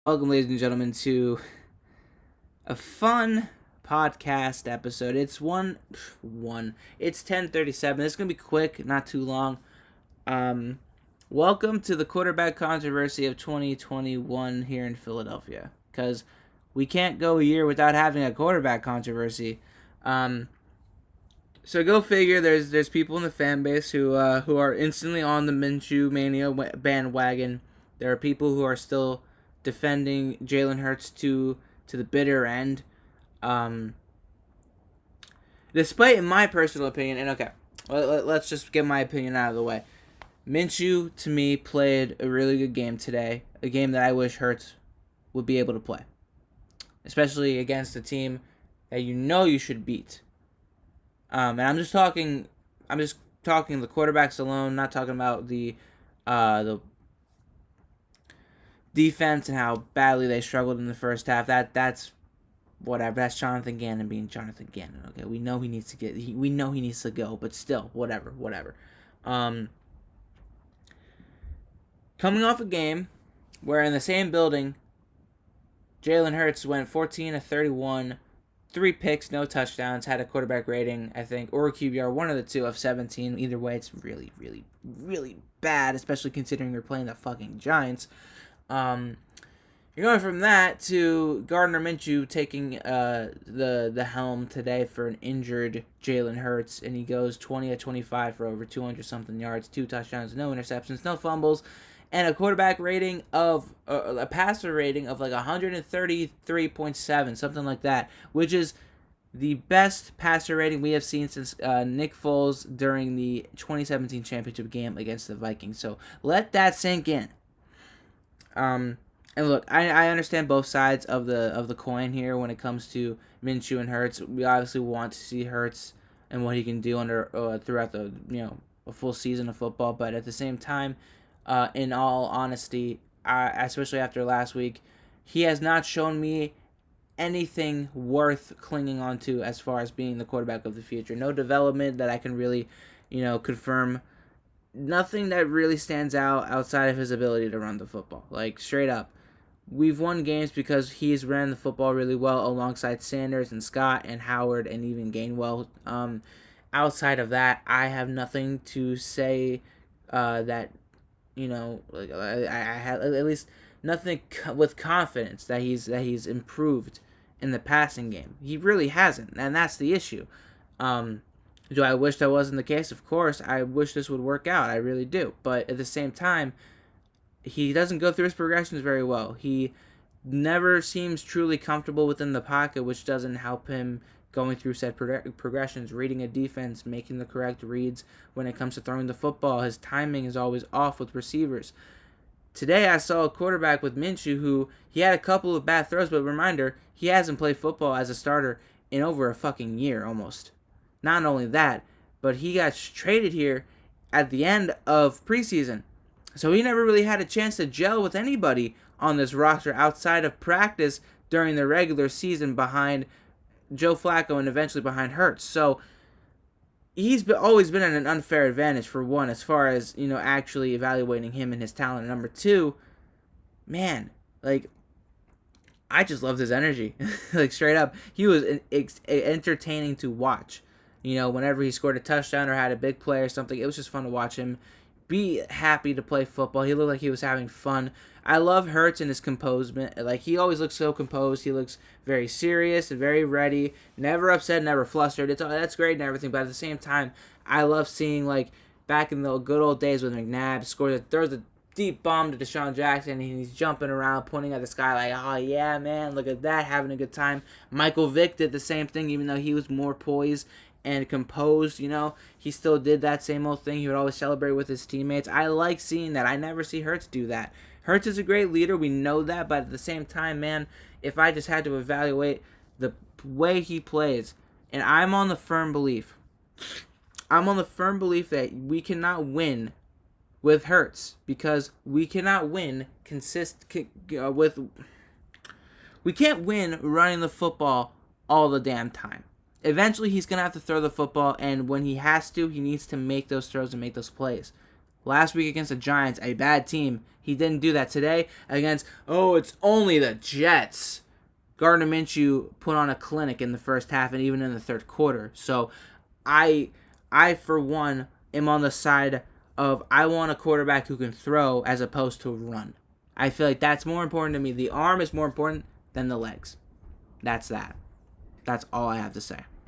Welcome, ladies and gentlemen, to a fun podcast episode. It's It's 10:37. It's gonna be quick, not too long. Um, Welcome to the quarterback controversy of 2021 here in Philadelphia, because we can't go a year without having a quarterback controversy. Um, so go figure. There's people in the fan base who are instantly on the Minshew mania bandwagon. There are people who are still defending Jalen Hurts to the bitter end. Um, Despite, in my personal opinion, and okay, let's just get my opinion out of the way. Minshew, to me, played a really good game today. A game that I wish Hurts would be able to play, especially against a team that you should beat. And I'm just talking the quarterbacks alone, not talking about the defense and how badly they struggled in the first half. That's whatever. That's Jonathan Gannon being Jonathan Gannon. Okay, we know he needs to go, but still, whatever. Um, Coming off a game where in the same building, Jalen Hurts went 14 of 31, 3 picks, no touchdowns, had a quarterback rating, I think, or a QBR, one of the two, of 17. Either way, it's really, really, really bad, especially considering you're playing the fucking Giants. You're going from that to Gardner Minshew taking the helm today for an injured Jalen Hurts, and he goes 20 of 25 for over 200 something yards, 2 touchdowns, no interceptions, no fumbles, and a quarterback rating of a passer rating of like 133.7, something like that, which is the best passer rating we have seen since Nick Foles during the 2017 championship game against the Vikings. So let that sink in. And look, I understand both sides of the coin here when it comes to Minshew and Hurts. We obviously want to see Hurts and what he can do throughout the a full season of football. But at the same time, in all honesty, especially after last week, he has not shown me anything worth clinging on to as far as being the quarterback of the future. No development that I can really, confirm. Nothing that really stands out outside of his ability to run the football. Like, straight up. We've won games because he's ran the football really well alongside Sanders and Scott and Howard and even Gainwell. Outside of that, I have nothing to say that, I have at least nothing with confidence that he's improved in the passing game. He really hasn't, and that's the issue. Do I wish that wasn't the case? Of course, I wish this would work out. I really do. But at the same time, he doesn't go through his progressions very well. He never seems truly comfortable within the pocket, which doesn't help him going through said progressions, reading a defense, making the correct reads when it comes to throwing the football. His timing is always off with receivers. Today I saw a quarterback with Minshew who he had a couple of bad throws, but reminder, he hasn't played football as a starter in over a fucking year almost. Not only that, but he got traded here at the end of preseason. So he never really had a chance to gel with anybody on this roster outside of practice during the regular season behind Joe Flacco and eventually behind Hurts. So he's always been at an unfair advantage, for one, as far as, actually evaluating him and his talent. And number two, man, like, I just loved his energy. Like, straight up, he was entertaining to watch. Whenever he scored a touchdown or had a big play or something, it was just fun to watch him be happy to play football. He looked like he was having fun. I love Hurts and his composement. Like, he always looks so composed. He looks very serious and very ready. Never upset, never flustered. That's great and everything. But at the same time, I love seeing, like, back in the good old days when McNabb throws a deep bomb to Deshaun Jackson, and he's jumping around, pointing at the sky like, oh, yeah, man, look at that, having a good time. Michael Vick did the same thing, even though he was more poised and composed. He still did that same old thing. He would always celebrate with his teammates. I like seeing that. I never see Hurts do that. Hurts is a great leader. We know that. But at the same time, man, if I just had to evaluate the way he plays, and I'm on the firm belief that we cannot win with Hurts, because we cannot win we can't win running the football all the damn time. Eventually, he's going to have to throw the football, and when he has to, he needs to make those throws and make those plays. Last week against the Giants, a bad team, he didn't do that. Today against, it's only the Jets. Gardner Minshew put on a clinic in the first half and even in the third quarter. So I for one am on the side of I want a quarterback who can throw as opposed to run. I feel like that's more important to me. The arm is more important than the legs. That's that. That's all I have to say.